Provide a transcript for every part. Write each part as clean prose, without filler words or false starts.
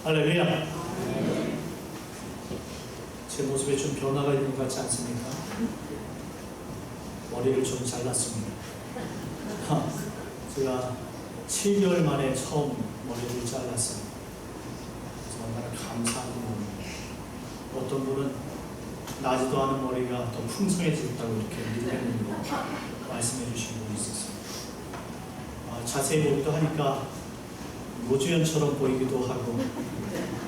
할렐루야. 제 모습에 좀 변화가 있는 것 같지 않습니까? 머리를 좀 잘랐습니다. 제가 7개월 만에 처음 머리를 잘랐어요. 그래서 얼마나 감사한 마음입니다. 어떤 분은 나지도 않은 머리가 더 풍성해졌다고 이렇게 믿음으로 말씀해 주신 분이 있었어요. 자세히 보기도 하니까 노주현처럼 보이기도 하고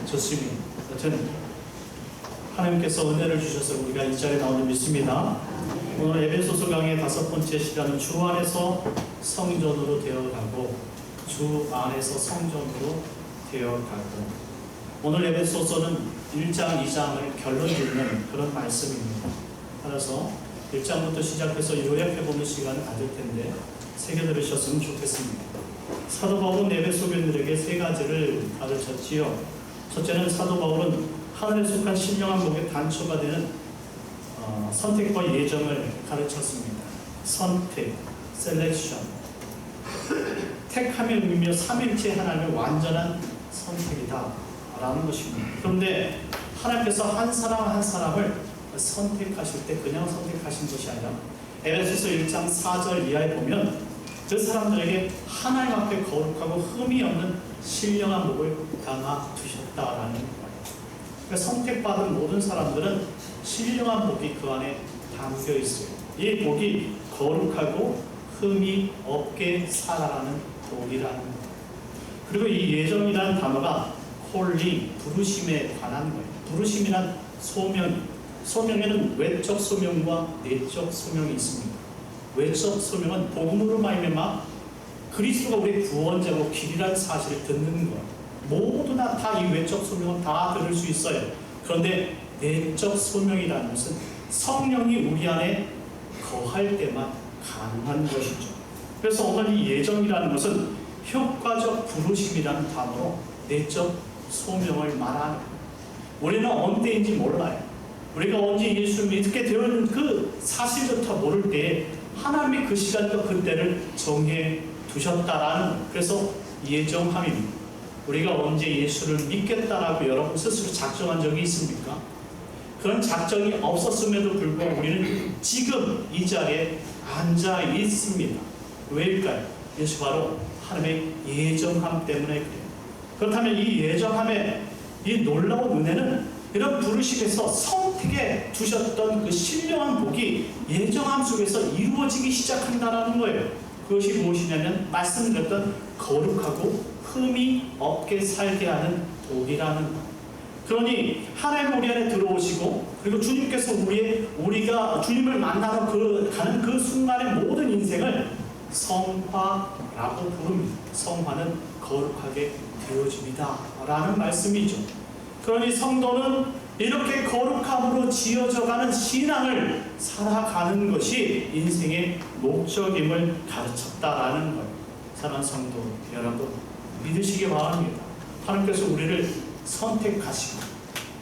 좋습니다. 여튼 하나님께서 은혜를 주셔서 우리가 이 자리에 나오는 믿습니다. 오늘 에베소서 강의 5번째 시간은 주 안에서 성전으로 되어가고 주 안에서 성전으로 되어가고, 오늘 에베소서는 1장, 2장을 결론 짓는 그런 말씀입니다. 따라서 1장부터 시작해서 요약해보는 시간을 가질 텐데 새겨 들으셨으면 좋겠습니다. 사도 바울은 에베소 교인들에게 3가지를 가르쳤지요. 첫째는 사도 바울은 하늘에 속한 신령한 복의 단초가 되는 선택과 예정을 가르쳤습니다. 선택, 셀렉션. 택함의 의미며 삼일체 하나님의 완전한 선택이다 라는 것입니다. 그런데 하나님께서 한 사람 한 사람을 선택하실 때 그냥 선택하신 것이 아니라 에베소서 1장 4절 이하에 보면 그 사람들에게 하나님 앞에 거룩하고 흠이 없는 신령한 복을 담아두셨다라는 거예요. 그러니까 선택받은 모든 사람들은 신령한 복이 그 안에 담겨 있어요. 이 복이 거룩하고 흠이 없게 살아가는 복이라는 거예요. 그리고 이 예정이라는 단어가 콜링, 부르심에 관한 거예요. 부르심이란 소명에는 외적 소명과 내적 소명이 있습니다. 외적 소명은 복음으로 말미암아 그리스도가 우리의 구원자고 길이라는 사실을 듣는 것. 모두나 다 이 외적 소명은 다 들을 수 있어요. 그런데 내적 소명이라는 것은 성령이 우리 안에 거할 때만 가능한 것이죠. 그래서 오늘 이 예정이라는 것은 효과적 부르심이라는 단어로 내적 소명을 말하는 거예요. 우리는 언제인지 몰라요. 우리가 언제 예수를 믿게 되는 그 사실조차 모를 때에 하나님이 그 시간과 그때를 정해 두셨다라는, 그래서 예정함입니다. 우리가 언제 예수를 믿겠다라고 여러분 스스로 작정한 적이 있습니까? 그런 작정이 없었음에도 불구하고 우리는 지금 이 자리에 앉아 있습니다. 왜일까요? 이것이 바로 하나님의 예정함 때문에 그래요. 그렇다면 이 예정함의 이 놀라운 은혜는 이런 부르심에서 선택에 두셨던 그 신령한 복이 예정함 속에서 이루어지기 시작한다는 거예요. 그것이 무엇이냐면 말씀드렸던 거룩하고 흠이 없게 살게 하는 복이라는 것. 그러니 하나님 우리 안에 들어오시고, 그리고 주님께서 우리가 주님을 만나러 가는 그 순간의 모든 인생을 성화라고 부릅니다. 성화는 거룩하게 되어집니다 라는 말씀이죠. 그러니 성도는 이렇게 거룩함으로 지어져가는 신앙을 살아가는 것이 인생의 목적임을 가르쳤다라는 거예요. 사랑하는 성도 여러분, 믿으시기 바랍니다. 하나님께서 우리를 선택하시고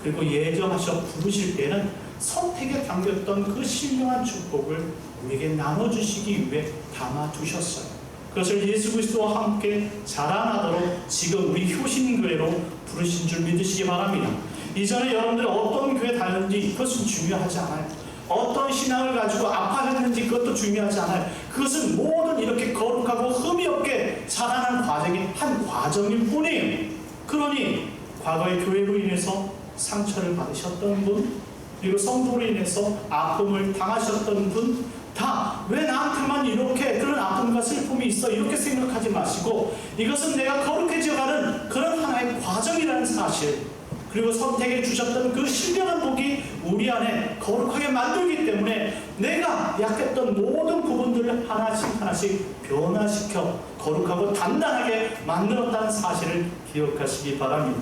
그리고 예정하셔 부르실 때는 선택에 담겼던 그 신령한 축복을 우리에게 나눠주시기 위해 담아두셨어요. 그것을 예수 그리스도와 함께 자라나도록 지금 우리 효신교회로 부르신 줄 믿으시기 바랍니다. 이전에 여러분들이 어떤 교회 다녔는지 그것은 중요하지 않아요. 어떤 신앙을 가지고 아파했는지 그것도 중요하지 않아요. 그것은 모든 이렇게 거룩하고 흠이 없게 자라는 과정이 한 과정일 뿐이에요. 그러니 과거의 교회로 인해서 상처를 받으셨던 분, 그리고 성도로 인해서 아픔을 당하셨던 분, 다 왜 나한테만 이렇게 그런 아픔과 슬픔이 있어, 이렇게 생각하지 마시고 이것은 내가 거룩해져가는 그런 하나의 과정이라는 사실, 그리고 선택해 주셨던 그 신령한 복이 우리 안에 거룩하게 만들기 때문에 내가 약했던 모든 부분들을 하나씩 변화시켜 거룩하고 단단하게 만들었다는 사실을 기억하시기 바랍니다.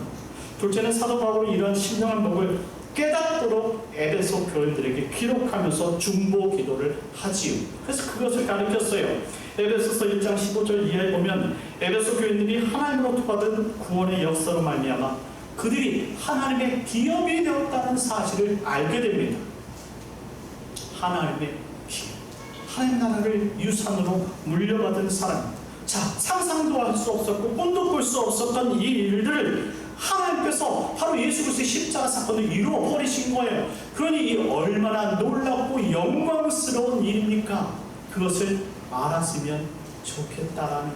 둘째는 사도 바울이 이런 신령한 복을 깨닫도록 에베소 교인들에게 기록하면서 중보 기도를 하지요. 그래서 그것을 가르쳤어요. 에베소서 1장 15절 이하에 보면 에베소 교인들이 하나님으로부터 받은 구원의 역사로 말미암아 그들이 하나님의 기업이 되었다는 사실을 알게 됩니다. 하나님의 기업, 하나님 나라를 유산으로 물려받은 사람. 자, 상상도 할 수 없었고 꿈도 꿀 수 없었던 이 일들을 하나님께서 바로 예수 그리스도의 십자가 사건을 이루어 버리신 거예요. 그러니 이 얼마나 놀랍고 영광스러운 일입니까? 그것을 알았으면 좋겠다라는 것.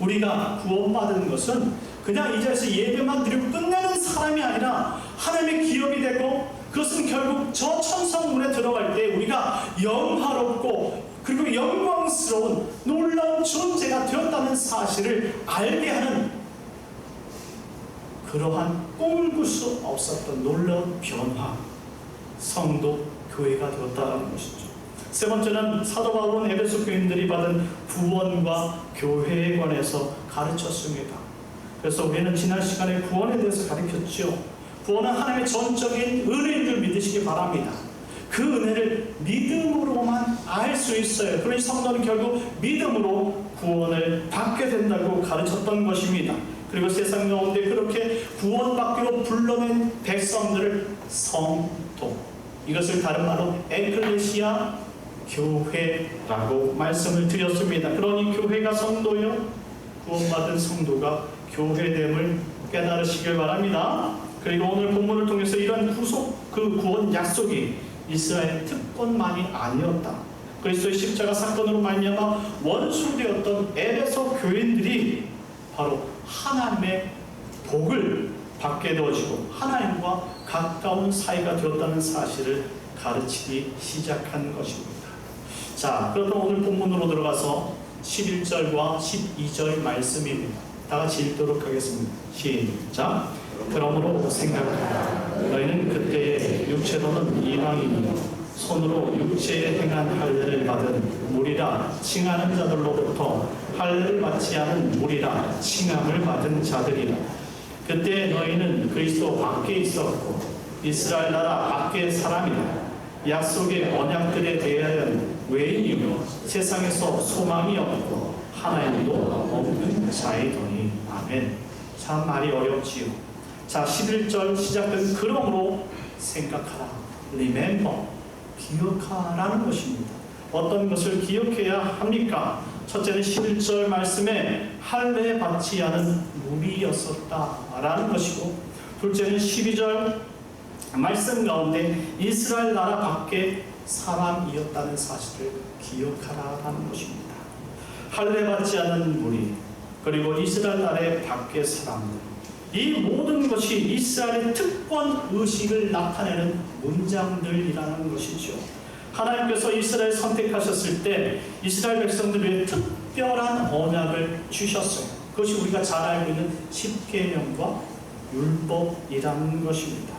우리가 구원받은 것은 그냥 이 자리에서 예배만 드리고 끝내는 사람이 아니라 하나님의 기업이 되고, 그것은 결국 저 천성문에 들어갈 때 우리가 영화롭고 그리고 영광스러운 놀라운 존재가 되었다는 사실을 알게 하는, 그러한 꿈을 꿀 수 없었던 놀라운 변화, 성도 교회가 되었다는 것이죠. 세 번째는 사도 바울은 에베소 교인들이 받은 구원과 교회에 관해서 가르쳤습니다. 그래서 우리는 지난 시간에 구원에 대해서 가르쳤죠. 구원은 하나님의 전적인 은혜인 줄 믿으시기 바랍니다. 그 은혜를 믿음으로만 알 수 있어요. 그러니 성도는 결국 믿음으로 구원을 받게 된다고 가르쳤던 것입니다. 그리고 세상 가운데 그렇게 구원받기로 불러낸 백성들을 성도, 이것을 다른 말로 에클레시아, 교회라고 말씀을 드렸습니다. 그러니 교회가 성도요, 구원받은 성도가 교회됨을 깨달으시길 바랍니다. 그리고 오늘 본문을 통해서 이런 구원 약속이 이스라엘 특권만이 아니었다. 그리스도의 십자가 사건으로 말미암아 원수되었던 에베소 교인들이 바로 하나님의 복을 받게 되어지고 하나님과 가까운 사이가 되었다는 사실을 가르치기 시작한 것입니다. 자, 그럼 오늘 본문으로 들어가서 11절과 12절 말씀입니다. 다 같이 읽도록 하겠습니다. 시작. 그러므로 생각하라. 너희는 그때에 육체로는 이방인이요 손으로 육체에 행한 할례를 받은 무리라 칭하는 자들로부터 할례를 받지 않은 무리라 칭함을 받은 자들이라. 그때 너희는 그리스도 밖에 있었고 이스라엘 나라 밖의 사람이라. 약속의 언약들에 대하여는 외인이며 세상에서 소망이 없고 하나님도 없는 자이더니. 아멘. 참 말이 어렵지요. 자, 11절 시작은 그러므로 생각하라. Remember. 기억하라는 것입니다. 어떤 것을 기억해야 합니까? 첫째는 11절 말씀에 할례 받지 않은 무리였었다라는 것이고, 둘째는 12절 말씀 가운데 이스라엘 나라 밖에 사람이었다는 사실을 기억하라는 것입니다. 할례 받지 않은 무리, 그리고 이스라엘 나라의 밖의 사람들, 이 모든 것이 이스라엘의 특권 의식을 나타내는 문장들이라는 것이죠. 하나님께서 이스라엘 선택하셨을 때 이스라엘 백성들에게 특별한 언약을 주셨어요. 그것이 우리가 잘 알고 있는 십계명과 율법이라는 것입니다.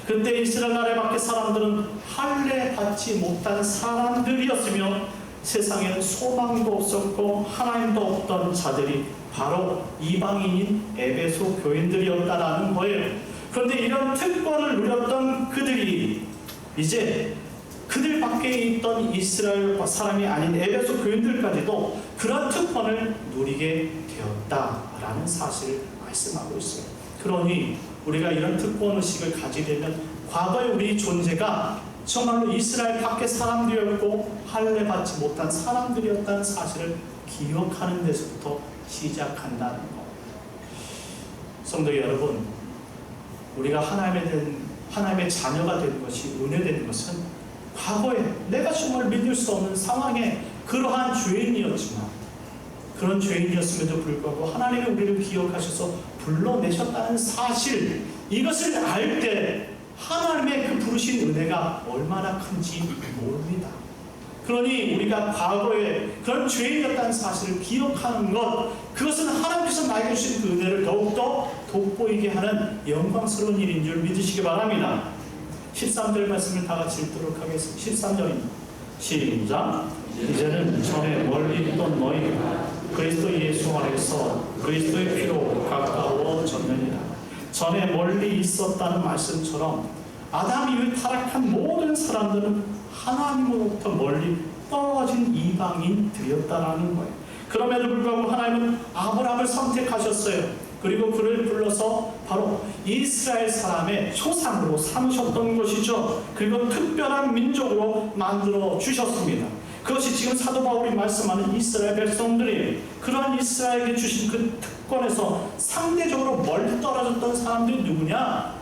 그때 이스라엘 나라 밖의 사람들은 할례 받지 못한 사람들이었으며 세상에는 소망도 없었고 하나님도 없던 자들이 바로 이방인인 에베소 교인들이었다라는 거예요. 그런데 이런 특권을 누렸던 그들이 이제 그들 밖에 있던 이스라엘 사람이 아닌 에베소 교인들까지도 그런 특권을 누리게 되었다라는 사실을 말씀하고 있어요. 그러니 우리가 이런 특권의식을 가지게 되면 과거의 우리 존재가 정말로 이스라엘 밖의 사람들이었고 할례 받지 못한 사람들이었다는 사실을 기억하는 데서부터 시작한다는 것. 성도 여러분, 우리가 하나님의 자녀가 된 것이, 은혜된 것은 과거에 내가 정말 믿을 수 없는 상황에 그러한 죄인이었지만, 그런 죄인이었음에도 불구하고 하나님이 우리를 기억하셔서 불러내셨다는 사실, 이것을 알 때 하나님의 그 부르신 은혜가 얼마나 큰지 모릅니다. 그러니 우리가 과거에 그런 죄인이었다는 사실을 기억하는 것, 그것은 하나님께서 나에게 주신 그 은혜를 더욱더 돋보이게 하는 영광스러운 일인 줄 믿으시기 바랍니다. 13절 말씀을 다 같이 읽도록 하겠습니다. 13절입니다. 시작. 이제는 전에 멀리 있던 너희가 그리스도 예수 안에서 그리스도의 피로 가까워졌느니라. 전에 멀리 있었다는 말씀처럼 아담 이후에 타락한 모든 사람들은 하나님으로부터 멀리 떨어진 이방인들이었다라는 거예요. 그럼에도 불구하고 하나님은 아브라함을 선택하셨어요. 그리고 그를 불러서 바로 이스라엘 사람의 초상으로 삼으셨던 것이죠. 그리고 특별한 민족으로 만들어 주셨습니다. 그것이 지금 사도 바울이 말씀하는 이스라엘 백성들이에요. 그러한 이스라엘에게 주신 그 특권에서 상대적으로 멀리 떨어졌던 사람들이 누구냐?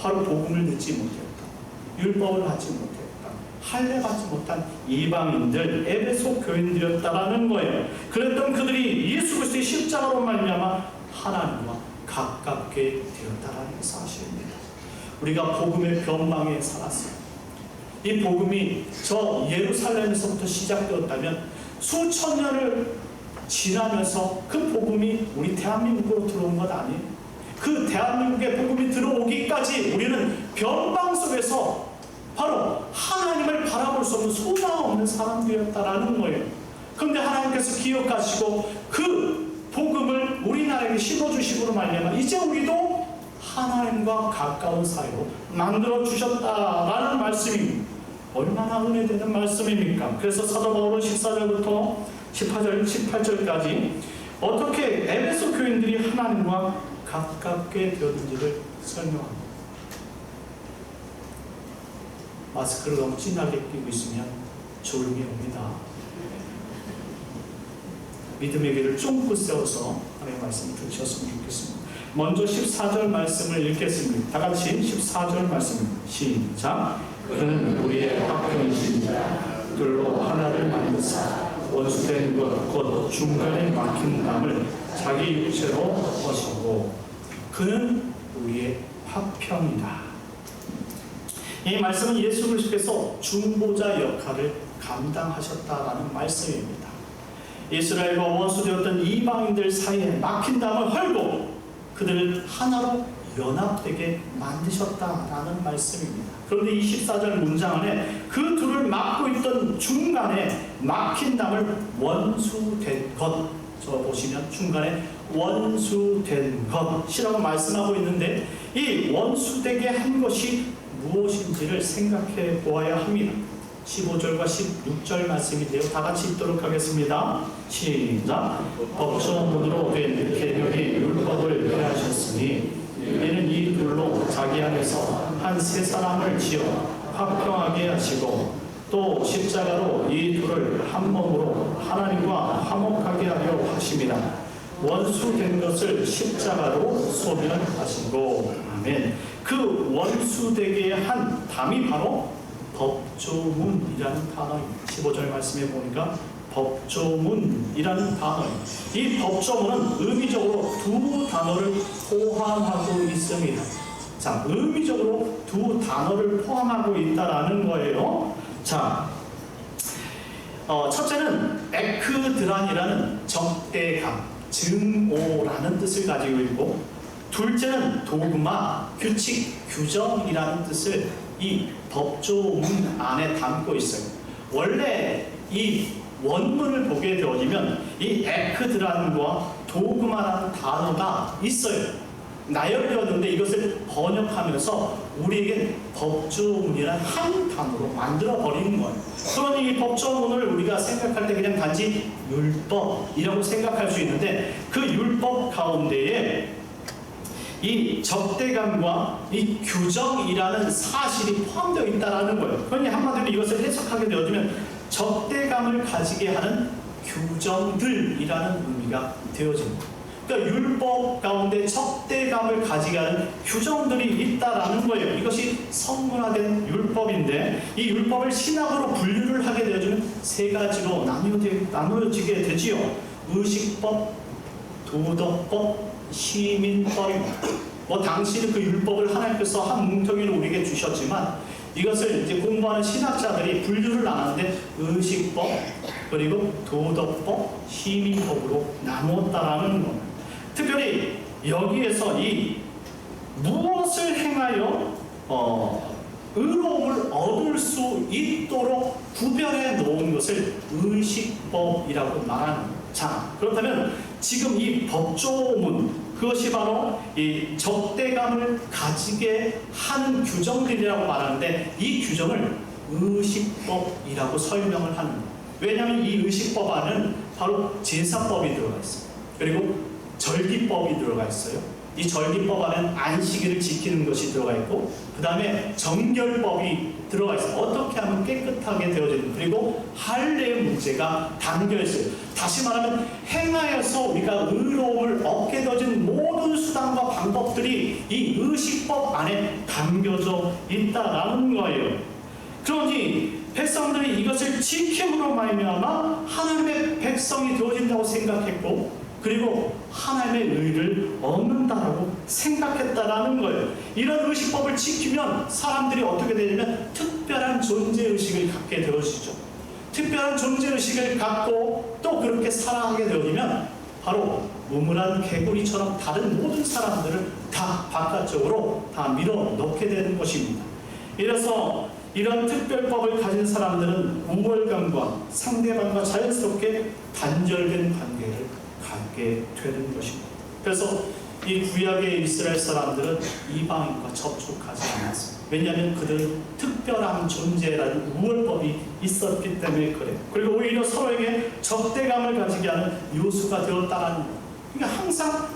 바로 복음을 듣지 못했다, 율법을 받지 못했다, 할례 받지 못한 이방인들, 에베소 교인들이었다라는 거예요. 그랬던 그들이 예수 그리스도의 십자가로 말미암아 하나님과 가깝게 되었다라는 사실입니다. 우리가 복음의 변방에 살았어요. 이 복음이 저 예루살렘에서부터 시작되었다면 수천 년을 지나면서 그 복음이 우리 대한민국으로 들어온 것 아니에요. 그 대한민국의 복음이 들어오기까지 우리는 변방 속에서 바로 하나님을 바라볼 수 없는 소망 없는 사람들이었다라는 거예요. 그런데 하나님께서 기억하시고 그 복음을 우리나라에게 심어주심으로 말미암아 이제 우리도 하나님과 가까운 사이로 만들어 주셨다라는 말씀입니다. 얼마나 은혜되는 말씀입니까? 그래서 사도 바울은 14절부터 18절까지 어떻게 에베소 교인들이 하나님과 가깝게 되었는지를 설명합니다. 마스크를 너무 진하게 끼고 있으면 졸음이 옵니다. 믿음의 귀를 쫑긋 세워서 하나님의 말씀을 들으셨으면 좋겠습니다. 먼저 14절 말씀을 읽겠습니다. 다 같이 14절 말씀입니다. 시작. 그는 우리의 화평이신 자들로 하나를 만드사 원수된 것 곧 중간에 막힌 담을 자기 육체로 허시고 그는 우리의 화평이다. 이 말씀은 예수 그리스도께서 중보자 역할을 감당하셨다라는 말씀입니다. 이스라엘과 원수되었던 이방인들 사이에 막힌 담을 헐고 그들을 하나로 연합되게 만드셨다라는 말씀입니다. 그런데 이 14절 문장 안에 그 둘을 막고 있던 중간에 막힌 담을 원수된 것, 저 보시면 중간에 원수된 것이라고 말씀하고 있는데 이 원수되게 한 것이 무엇인지를 생각해 보아야 합니다. 15절과 16절 말씀인데요. 다 같이 읽도록 하겠습니다. 시작. 법조문으로 된 계명의 율법을 폐하셨으니 이는 이 둘로 자기 안에서 한 세 사람을 지어 화평하게 하시고 또 십자가로 이 둘을 한 몸으로 하나님과 화목하게 하려 하심이라. 원수된 것을 십자가로 소멸하시고. 아멘. 그 원수되게 한 담이 바로 법조문이라는 단어입니다. 15절 말씀에 보니까 법조문이라는 단어입니다. 이 법조문은 의미적으로 두 단어를 포함하고 있습니다. 자, 의미적으로 두 단어를 포함하고 있다라는 거예요. 자, 첫째는 에크드란이라는 적대감, 증오라는 뜻을 가지고 있고, 둘째는 도그마, 규칙, 규정이라는 뜻을 이 법조문 안에 담고 있어요. 원래 이 원문을 보게 되어지면 이 에크드란과 도그마라는 단어가 있어요. 나열되었는데 이것을 번역하면서 우리에게 법조문이라는 한 단어로 만들어 버리는 거예요. 그러니 이 법조문을 우리가 생각할 때 그냥 단지 율법이라고 생각할 수 있는데 그 율법 가운데에 이 적대감과 이 규정이라는 사실이 포함되어 있다는 거예요. 그러니 한마디로 이것을 해석하게 되어지면 적대감을 가지게 하는 규정들이라는 의미가 되어집니다. 그러니까 율법 가운데 적대감을 가지게 하는 규정들이 있다라는 거예요. 이것이 성문화된 율법인데 이 율법을 신학으로 분류를 하게 되어지면 세 가지로 나누어지게 되지요. 의식법, 도덕법, 시민법입니다. 당시는 그 율법을 하나님께서 한 뭉텅이를 우리에게 주셨지만 이것을 이제 공부하는 신학자들이 분류를 나눴는데 의식법 그리고 도덕법, 시민법으로 나누었다라는 겁니다. 특별히 여기에서 이 무엇을 행하여 의로움을 얻을 수 있도록 구별해 놓은 것을 의식법이라고 말하는 겁니다. 자, 그렇다면 지금 이 법조문 그것이 바로 이 적대감을 가지게 하는 규정들이라고 말하는데 이 규정을 의식법이라고 설명을 하는 거예요. 왜냐하면 이 의식법 안에는 바로 제사법이 들어가 있어요. 그리고 절기법이 들어가 있어요. 이 절기법 안에는 안식일을 지키는 것이 들어가 있고 그 다음에 정결법이 들어가 있어요. 어떻게 하면 깨끗하게 되어지는, 그리고 할례의 문제가 담겨 있어요. 다시 말하면 행하여서 우리가 의로움을 얻게 되어진 모든 수단과 방법들이 이 의식법 안에 담겨져 있다라는 거예요. 그러니 백성들이 이것을 지킴으로 말미암아 하나님의 백성이 되어진다고 생각했고, 그리고 하나님의 의를 얻는다라고 생각했다라는 거예요. 이런 의식법을 지키면 사람들이 어떻게 되냐면 특별한 존재의식을 갖게 되어지죠. 특별한 존재의식을 갖고 또 그렇게 살아가게 되어지면 바로 우물한 개구리처럼 다른 모든 사람들을 다 바깥쪽으로 다 밀어넣게 되는 것입니다. 이래서 이런 특별법을 가진 사람들은 우월감과 상대방과 자연스럽게 단절된 관계를 갖게 되는 것입니다. 그래서 이 구약의 이스라엘 사람들은 이방인과 접촉하지 않았어요. 왜냐하면 그들은 특별한 존재라는 우월법이 있었기 때문에 그래요. 그리고 오히려 서로에게 적대감을 가지게 하는 요소가 되었다는 거예요. 그러니까 항상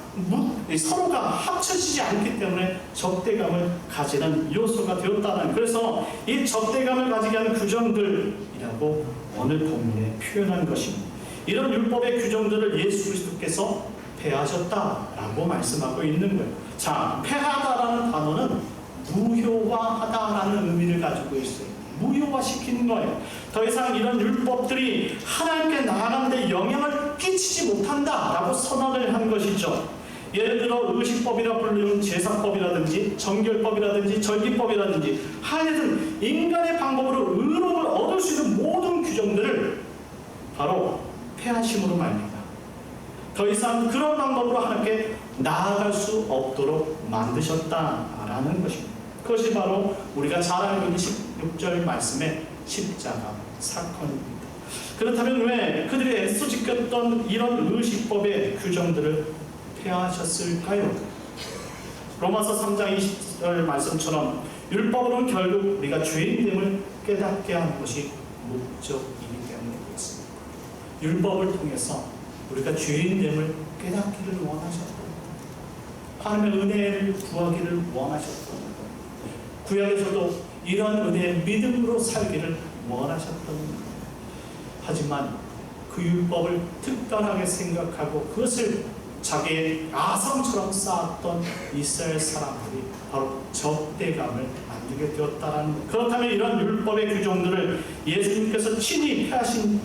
서로가 합쳐지지 않기 때문에 적대감을 가지는 요소가 되었다는 거예요. 그래서 이 적대감을 가지게 하는 규정들이라고 오늘 본문에 표현한 것입니다. 이런 율법의 규정들을 예수 그리스도께서 폐하셨다라고 말씀하고 있는 거예요. 자, 폐하다라는 단어는 무효화하다라는 의미를 가지고 있어요. 무효화시키는 거예요. 더 이상 이런 율법들이 하나님께 나아가는 데 영향을 끼치지 못한다라고 선언을 한 것이죠. 예를 들어 의식법이라 불리는 제사법이라든지 정결법이라든지 절기법이라든지 하여튼 인간의 방법으로 의로움을 얻을 수 있는 모든 규정들을 바로 폐하심으로 말입니다. 더 이상 그런 방법으로 하나님께 나아갈 수 없도록 만드셨다라는 것입니다. 그것이 바로 우리가 잘 알고 있는 16절 말씀의 십자가 사건입니다. 그렇다면 왜 그들이 애써 지켰던 이런 의식법의 규정들을 폐하셨을까요? 로마서 3장 20절 말씀처럼 율법으로는 결국 우리가 죄인됨을 깨닫게 하는 것이 목적이기 때문에 그렇습니다. 율법을 통해서 우리가 죄인됨을 깨닫기를 원하셨던 거예요. 하나님의 은혜를 구하기를 원하셨던 거예요. 구약에서도 이런 은혜의 믿음으로 살기를 원하셨던 거예요. 하지만 그 율법을 특별하게 생각하고 그것을 자기의 아성처럼 쌓았던 이스라엘 사람들이 바로 적대감을 만들게 되었다는 것. 그렇다면 이런 율법의 규정들을 예수님께서 친히 폐하신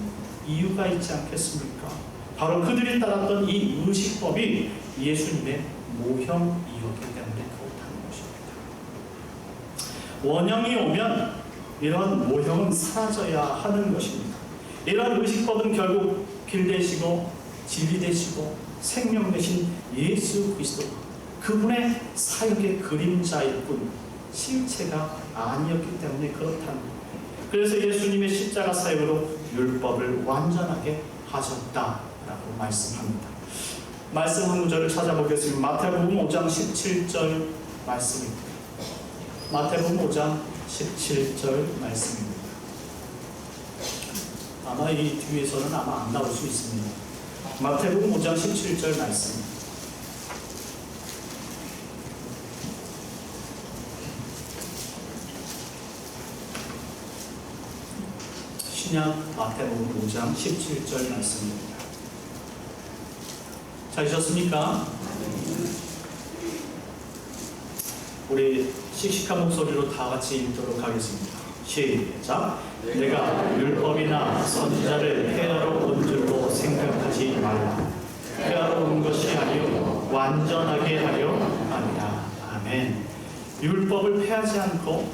이유가 있지 않겠습니까? 바로 그들이 따랐던 이 의식법이 예수님의 모형이었기 때문에 그렇다는 것입니다. 원형이 오면 이런 모형은 사라져야 하는 것입니다. 이런 의식법은 결국 길 되시고 진리 되시고 생명 되신 예수 그리스도 그분의 사역의 그림자일 뿐 실체가 아니었기 때문에 그렇다는 거예요. 그래서 예수님의 십자가 사역으로 율법을 완전하게 하셨다라고 말씀합니다. 말씀 한 구절을 찾아보겠습니다. 마태복음 5장 17절 말씀입니다. 마태복음 5장 17절 말씀입니다. 아마 이 뒤에서는 아마 안 나올 수 있습니다. 마태복음 5장 17절 말씀. 신약 마태복음 5장 17절 말씀입니다. 찾으셨습니까? 우리 씩씩한 목소리로 다 같이 읽도록 하겠습니다. 시작. 내가 율법이나 선지자를 폐하러 온 줄로 생각하지 말라. 폐하러 온 것이 아니요 완전하게 하려 함이라. 아멘. 율법을 폐하지 않고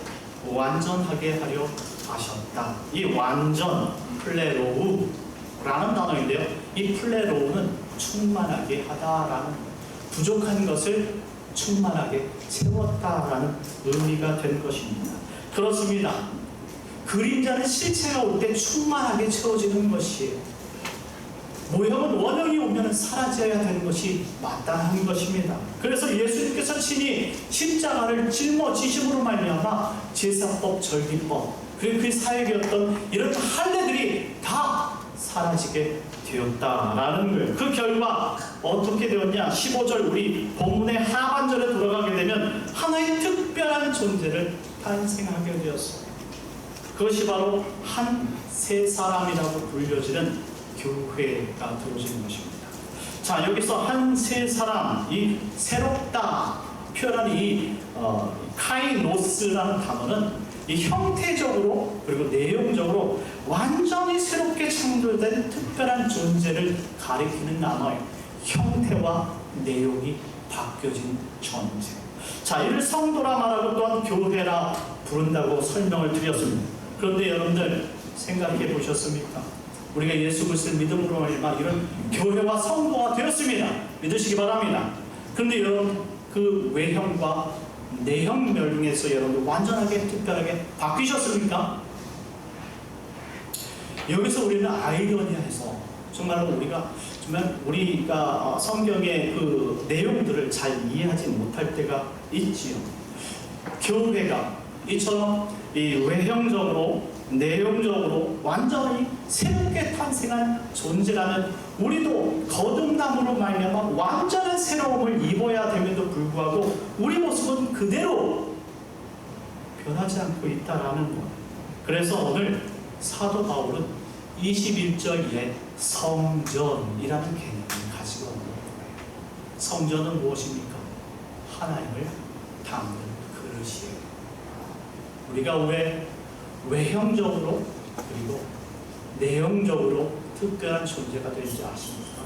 완전하게 하려 하셨다. 이 완전, 플레로우라는 단어인데요. 이 플레로우는 충만하게 하다라는, 부족한 것을 충만하게 채웠다라는 의미가 된 것입니다. 그렇습니다. 그림자는 실체가 올 때 충만하게 채워지는 것이에요. 모형은 원형이 오면 사라져야 되는 것이 마땅한 것입니다. 그래서 예수님께서 친히 십자가를 짊어지심으로 말미암아 제사법, 절기법, 그리고 그 사역이었던 이런 할례들이 다 사라지게 되었다라는 거예요. 그 결과 어떻게 되었냐? 15절 우리 본문의 하반절에 돌아가게 되면 하나의 특별한 존재를 탄생하게 되었어요. 그것이 바로 한 세 사람이라고 불려지는 교회가 되어진 것입니다. 자, 여기서 한 세 사람, 이 새롭다 표현한 이 카이노스라는 단어는 이 형태적으로 그리고 내용적으로 완전히 새롭게 창조된 특별한 존재를 가리키는 단어예요. 형태와 내용이 바뀌어진 존재. 자, 이를 성도라 말하고 또한 교회라 부른다고 설명을 드렸습니다. 그런데 여러분들 생각해 보셨습니까? 우리가 예수 그리스도를 믿음으로 말미암아 이런 교회와 성도가 되었습니다. 믿으시기 바랍니다. 그런데 여러분 그 외형과 내형 면에서 여러분 완전하게 특별하게 바뀌셨습니까? 여기서 우리는 아이러니해서 정말 우리가 성경의 그 내용들을 잘 이해하지 못할 때가 있지요. 교회가 이처럼 이 외형적으로 내용적으로 완전히 새롭게 탄생한 존재라면 우리도 거듭남으로 말미암아 완전한 새로움을 입어야 됨에도 불구하고 우리 모습은 그대로 변하지 않고 있다라는 것. 그래서 오늘 사도 바울은 21절 이에 성전이라는 개념을 가지고 오는 거예요. 성전은 무엇입니까? 하나님을 담는 그릇이에요. 우리가 왜 외형적으로 그리고 내용적으로 특별한 존재가 되는지 아십니까?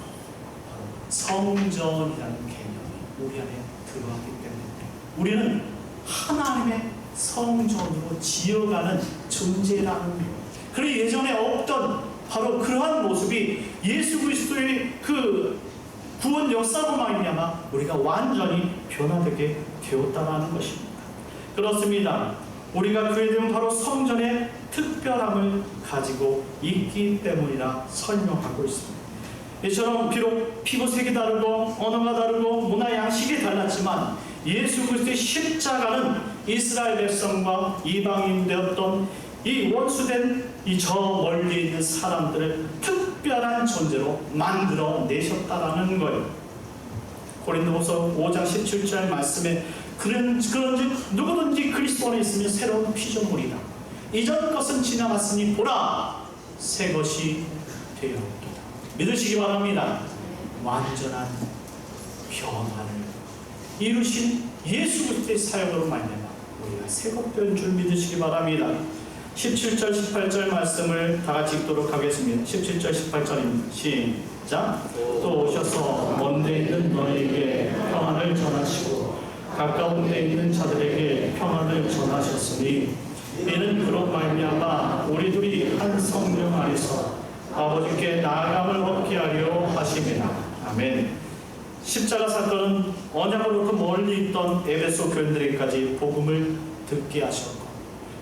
바로 성전이라는 개념이 우리 안에 들어왔기 때문에 우리는 하나님의 성전으로 지어가는 존재라는 거예요. 그리고 예전에 없던 바로 그러한 모습이 예수 그리스도의 그 구원 역사로 말미암아 우리가 완전히 변화되게 되었다는 것입니다. 그렇습니다. 우리가 그에 대한 바로 성전의 특별함을 가지고 있기 때문이라 설명하고 있습니다. 이처럼 비록 피부색이 다르고 언어가 다르고 문화 양식이 달랐지만 예수 그리스도의 십자가는 이스라엘 백성과 이방인 되었던 이 원수된 이 저 멀리 있는 사람들을 특별한 존재로 만들어 내셨다라는 거예요. 고린도후서 5장 17절 말씀에 그런즉 누구든지 그리스도 안에 있으면 새로운 피조물이다. 이전 것은 지나갔으니 보라 새 것이 되었도다. 믿으시기 바랍니다. 완전한 변화를 이루신 예수 그리스도의 사역으로 말미암아 우리가 새것 된 줄 믿으시기 바랍니다. 17절 18절 말씀을 다 같이 읽도록 하겠습니다. 17절 18절입니다. 시작. 또 오셔서 먼데 있는 너희에게 평안을 전하시고 가까운 데 있는 자들에게 평안을 전하셨으니 이는 그로 말미암아 우리들이 한 성령 안에서 아버지께 나아감을 얻게 하려 하심이라. 아멘. 십자가 사건은 언약을 놓고 멀리 있던 에베소 교인들에게까지 복음을 듣게 하셨고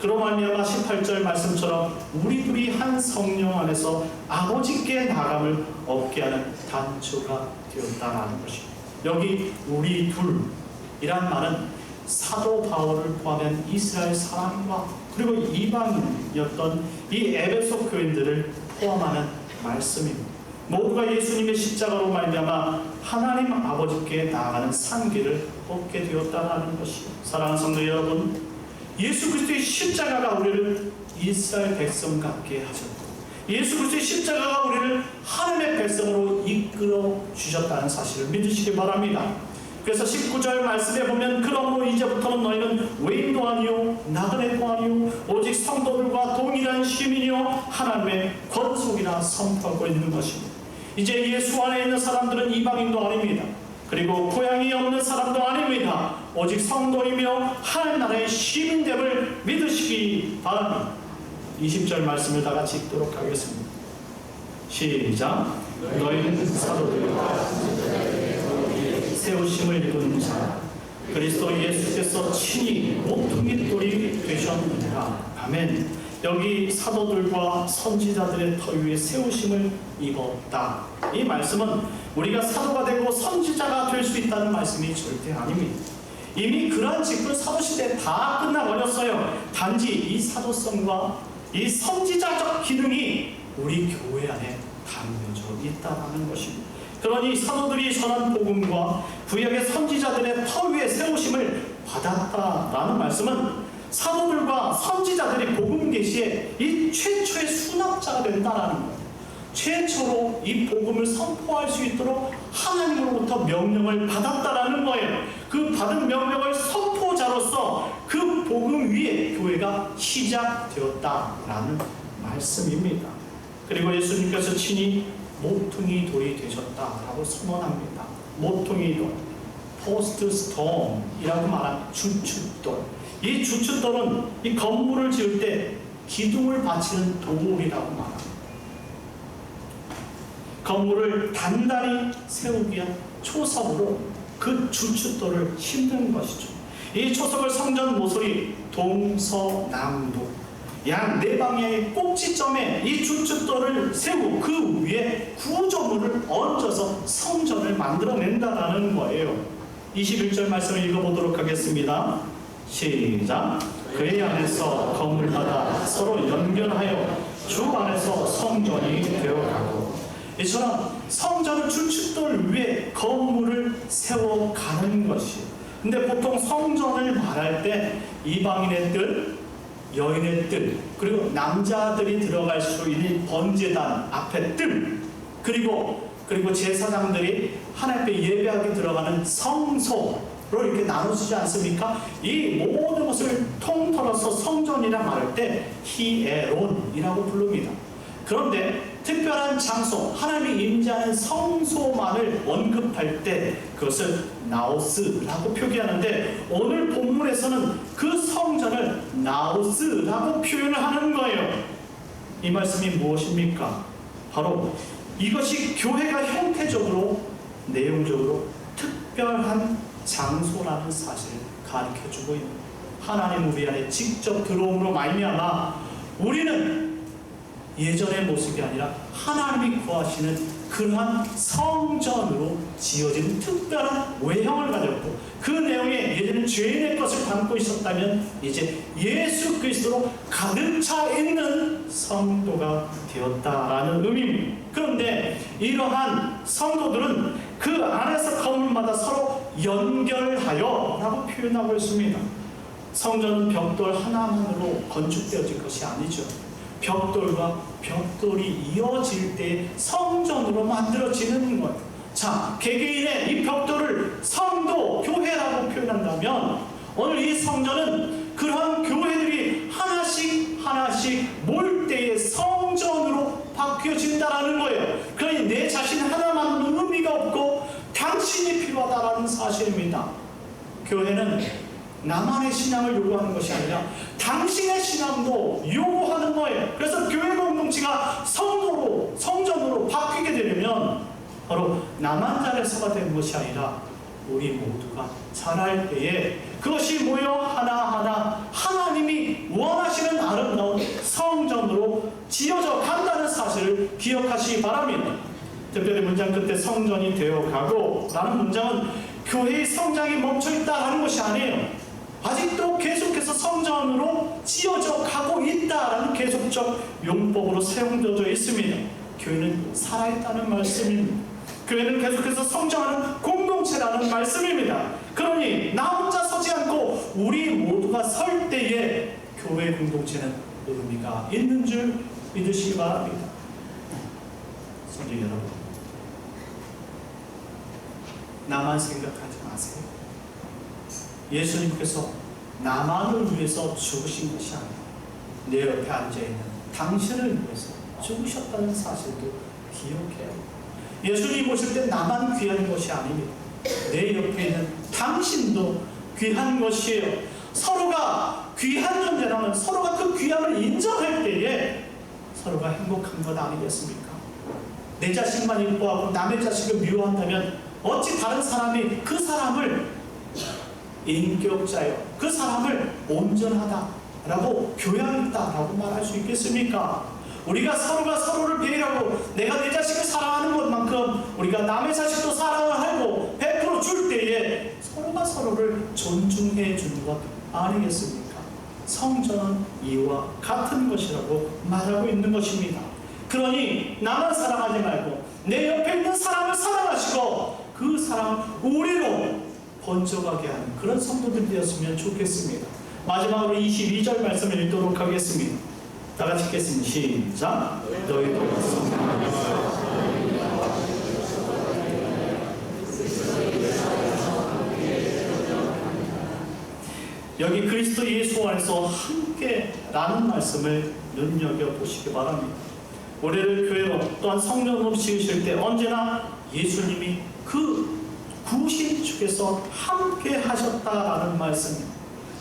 그로 말미암아 18절 말씀처럼 우리들이 한 성령 안에서 아버지께 나아감을 얻게 하는 단초가 되었다라는 것입니다. 여기 우리 둘이란 말은 사도 바울을 포함한 이스라엘 사람과 그리고 이방인이었던 이 에베소 교인들을 포함하는 말씀입니다. 모두가 예수님의 십자가로 말미암아 하나님 아버지께 나아가는 상기를 얻게 되었다는 것이요. 사랑하는 성도 여러분, 예수 그리스도의 십자가가 우리를 이스라엘 백성 같게 하셨고 예수 그리스도의 십자가가 우리를 하나님의 백성으로 이끌어 주셨다는 사실을 믿으시기 바랍니다. 그래서 19절 말씀에 보면 그러므로 이제부터는 너희는 외인도 아니요 나그네도 아니요 오직 성도들과 동일한 시민이요 하나님의 권속이라 선포하고 있는 것입니다. 이제 예수 안에 있는 사람들은 이방인도 아닙니다. 그리고 고향이 없는 사람도 아닙니다. 오직 성도이며 하나님 나라의 시민됨을 믿으시기 바랍니다. 20절 말씀을 다 같이 읽도록 하겠습니다. 시작. 너희는 사도들과 세우심을 입은 자 그리스도 예수께서 친히 모퉁이돌이 되셨느니라. 아멘. 여기 사도들과 선지자들의 터 위에 세우심을 입었다. 이 말씀은 우리가 사도가 되고 선지자가 될 수 있다는 말씀이 절대 아닙니다. 이미 그러한 직분 사도시대 다 끝나버렸어요. 단지 이 사도성과 이 선지자적 기능이 우리 교회 안에 담겨져 있다는 것입니다. 그러니 사도들이 전한 복음과 구약의 선지자들의 터 위에 세우심을 받았다라는 말씀은 사도들과 선지자들이 복음 계시에 이 최초의 수납자가 된다라는 거예요. 최초로 이 복음을 선포할 수 있도록 하나님으로부터 명령을 받았다라는 거예요. 그 받은 명령을 선포자로서 그 복음 위에 교회가 시작되었다라는 말씀입니다. 그리고 예수님께서 친히 모퉁이 돌이 되셨다라고 선언합니다. 모퉁이 돌, 포스트 스톤이라고 말한 주춧돌. 이 주춧돌은 이 건물을 지을 때 기둥을 받치는 돌이라고 말합니다. 건물을 단단히 세우기 위한 초석으로 그 주춧돌을 심는 것이죠. 이 초석을 성전 모서리 동서남북 양 네 방향의 꼭지점에 이 주춧돌을 세우고 그 위에 구조물을 얹어서 성전을 만들어낸다라는 거예요. 21절 말씀을 읽어보도록 하겠습니다. 시작. 그의 안에서 건물마다 서로 연결하여 주 안에서 성전이 되어가고, 이처럼 성전은 주춧돌 위에 건물을 세워가는 것이에요. 근데 보통 성전을 말할 때 이방인의 뜰, 여인의 뜰, 그리고 남자들이 들어갈 수 있는 번제단 앞에 뜰, 그리고 제사장들이 하나님 앞에 예배하게 들어가는 성소로 이렇게 나눠지지 않습니까? 이 모든 것을 통틀어서 성전이라 말할 때 히에론이라고 부릅니다. 그런데 특별한 장소, 하나님이 임재하는 성소만을 언급할 때 그것을 나우스라고 표기하는데, 오늘 본문에서는 그 성전을 나우스라고 표현을 하는 거예요. 이 말씀이 무엇입니까? 바로 이것이 교회가 형태적으로, 내용적으로 특별한 장소라는 사실을 가르쳐주고 있는, 하나님 우리 안에 직접 들어옴으로 말미암아 우리는 예전의 모습이 아니라 하나님이 구하시는 그러한 성전으로 지어진 특별한 외형을 가졌고, 그 내용에 예전에 죄인의 것을 담고 있었다면 이제 예수 그리스도로 가득 차 있는 성도가 되었다라는 의미입니다. 그런데 이러한 성도들은 그 안에서 건물마다 서로 연결하여 라고 표현하고 있습니다. 성전은 벽돌 하나만으로 건축되어진 것이 아니죠. 벽돌과 벽돌이 이어질 때 성전으로 만들어지는 거예요. 자, 개개인의 이 벽돌을 성도, 교회라고 표현한다면 오늘 이 성전은 그러한 교회들이 하나씩 모일 때의 성전으로 바뀌어진다라는 거예요. 그러니 내 자신 하나만은 의미가 없고 당신이 필요하다라는 사실입니다. 교회는 나만의 신앙을 요구하는 것이 아니라 당신의 신앙도 요구하는 거예요. 그래서 교회 공동체가 성전으로 바뀌게 되려면 바로 나만 잘해서가 되는 것이 아니라 우리 모두가 잘할 때에 그것이 모여 하나하나 하나님이 원하시는 아름다운 성전으로 지어져 간다는 사실을 기억하시기 바랍니다. 특별히 문장 끝에 성전이 되어가고 라는 문장은 교회의 성장이 멈춰있다는 것이 아니에요. 아직도 계속해서 성전으로 지어져 가고 있다라는 계속적 용법으로 사용되어져 있습니다. 교회는 살아있다는 말씀입니다. 교회는 계속해서 성장하는 공동체라는 말씀입니다. 그러니 나 혼자 서지 않고 우리 모두가 설 때에 교회 공동체는 의미가 있는 줄 믿으시기 바랍니다. 성도 여러분, 나만 생각하지 마세요. 예수님께서 나만을 위해서 죽으신 것이 아니라 내 옆에 앉아있는 당신을 위해서 죽으셨다는 사실도 기억해요. 예수님 오실 때 나만 귀한 것이 아닙니다. 내 옆에 있는 당신도 귀한 것이에요. 서로가 귀한 존재라면 서로가 그 귀함을 인정할 때에 서로가 행복한 것 아니겠습니까? 내 자식만 이뻐하고 남의 자식을 미워한다면 어찌 다른 사람이 그 사람을 인격자요, 그 사람을 온전하다라고 교양있다라고 말할 수 있겠습니까? 우리가 서로가 서로를 배려하고 내가 내 자식을 사랑하는 것만큼 우리가 남의 자식도 사랑을 하고 100% 줄 때에 서로가 서로를 존중해 주는 것 아니겠습니까? 성전은 이와 같은 것이라고 말하고 있는 것입니다. 그러니 나만 사랑하지 말고 내 옆에 있는 사람을 사랑하시고 그 사랑을 우리로 번져가게 하는 그런 성도들 되었으면 좋겠습니다. 마지막으로 22절 말씀을 읽도록 하겠습니다. 다 같이 읽겠습니다. 시작. 너희도 성령을 여기 그리스도 예수 안에서 함께라는 말씀을 눈여겨보시기 바랍니다. 우리를 교회로 또한 성령으로 지으실 때 언제나 예수님이 그 구신 중에서 함께 하셨다라는 말씀입니다.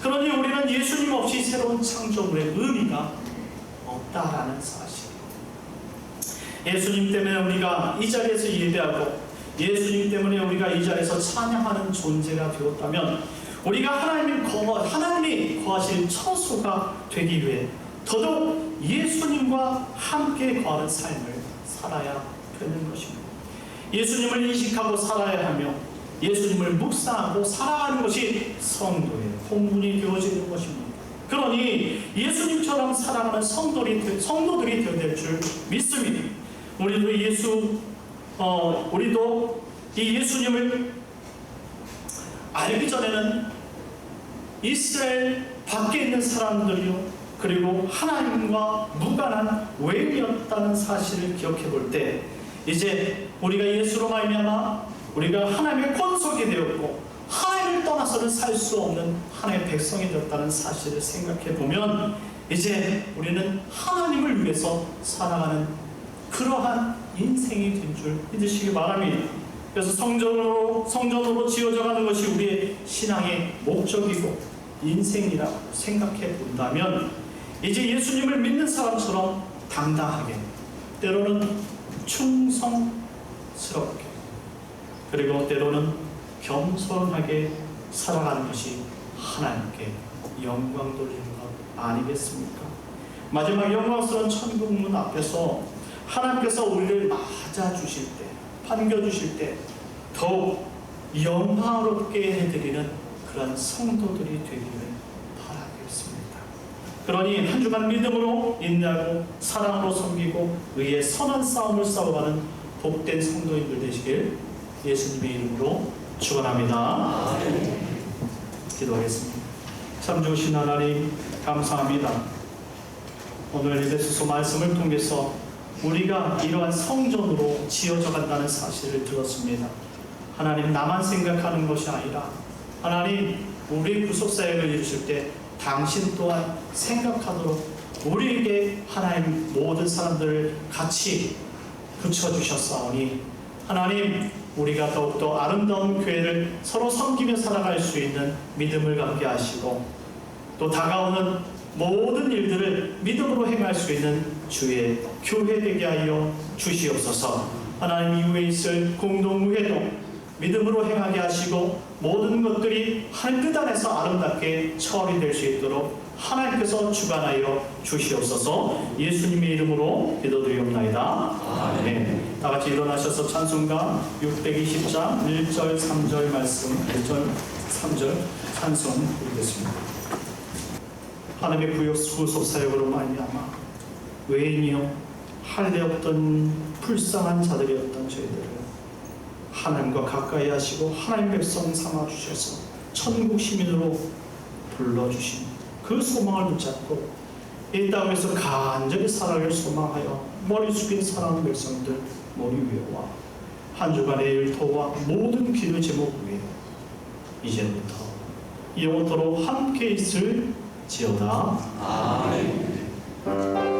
그러니 우리는 예수님 없이 새로운 창조물의 의미가 없다라는 사실. 예수님 때문에 우리가 이 자리에서 예배하고 예수님 때문에 우리가 이 자리에서 찬양하는 존재가 되었다면 우리가 하나님이 거하실 처소가 되기 위해 더더욱 예수님과 함께 거하는 삶을 살아야 되는 것입니다. 예수님을 인식하고 살아야 하며 예수님을 묵상하고 살아가는 것이 성도의 본분이 되어지는 것입니다. 그러니 예수님처럼 살아가는 성도들이 되어야 될 줄 믿습니다. 우리도 이 예수님을 알기 전에는 이스라엘 밖에 있는 사람들이요, 그리고 하나님과 무관한 외인이었다는 사실을 기억해 볼 때, 이제 우리가 예수로 말미암아 우리가 하나님의 권속이 되었고 하나님을 떠나서는 살 수 없는 하나님의 백성이 되었다는 사실을 생각해 보면 이제 우리는 하나님을 위해서 살아가는 그러한 인생이 된 줄 믿으시기 바랍니다. 그래서 성전으로 지어져 가는 것이 우리의 신앙의 목적이고 인생이라고 생각해 본다면 이제 예수님을 믿는 사람처럼 당당하게, 때로는 충성스럽게, 그리고 때로는 겸손하게 살아가는 것이 하나님께 영광 돌리는 것 아니겠습니까? 마지막 영광스러운 천국문 앞에서 하나님께서 우리를 맞아주실 때, 반겨주실 때 더욱 영광롭게 해드리는 그런 성도들이 되기를 바라겠습니다. 그러니 한 주간 믿음으로 인내하고 사랑으로 섬기고 의의 선한 싸움을 싸워가는 복된 성도인들 되시길 예수님의 이름으로 축원합니다. 기도하겠습니다. 참 좋으신 하나님 감사합니다. 오늘 에베소서 말씀을 통해서 우리가 이러한 성전으로 지어져 간다는 사실을 들었습니다. 하나님, 나만 생각하는 것이 아니라 하나님, 우리 구속사역을 이루실 때 당신 또한 생각하도록 우리에게 하나님 모든 사람들을 같이 붙여주셨사오니 하나님, 우리가 더욱더 아름다운 교회를 서로 섬기며 살아갈 수 있는 믿음을 갖게 하시고 또 다가오는 모든 일들을 믿음으로 행할 수 있는 주의 교회 되게 하여 주시옵소서. 하나님 이후에 있을 공동무회도 믿음으로 행하게 하시고 모든 것들이 하늘 뜻 안에서 아름답게 처리될 수 있도록 하나님께서 주관하여 주시옵소서. 예수님의 이름으로 기도드리옵나이다. 아멘. 다 같이 일어나셔서 찬송가 620장 1절 3절 말씀 1절 3절 찬송 부르겠습니다. 하나님의 구속 사역으로 말미암아 외인이요 할례 없던 불쌍한 자들이었던 저희들을 하나님과 가까이 하시고 하나님 백성 삼아 주셔서 천국 시민으로 불러주신 그 소망을 붙잡고 이 땅에서 간절히 살아갈 소망하여 머리 숙인 사랑하는 백성들 머리 위에와 한 주간의 일터와 모든 기도 제목 위에 이제부터 영원토록 함께 있을 지어다. 아멘.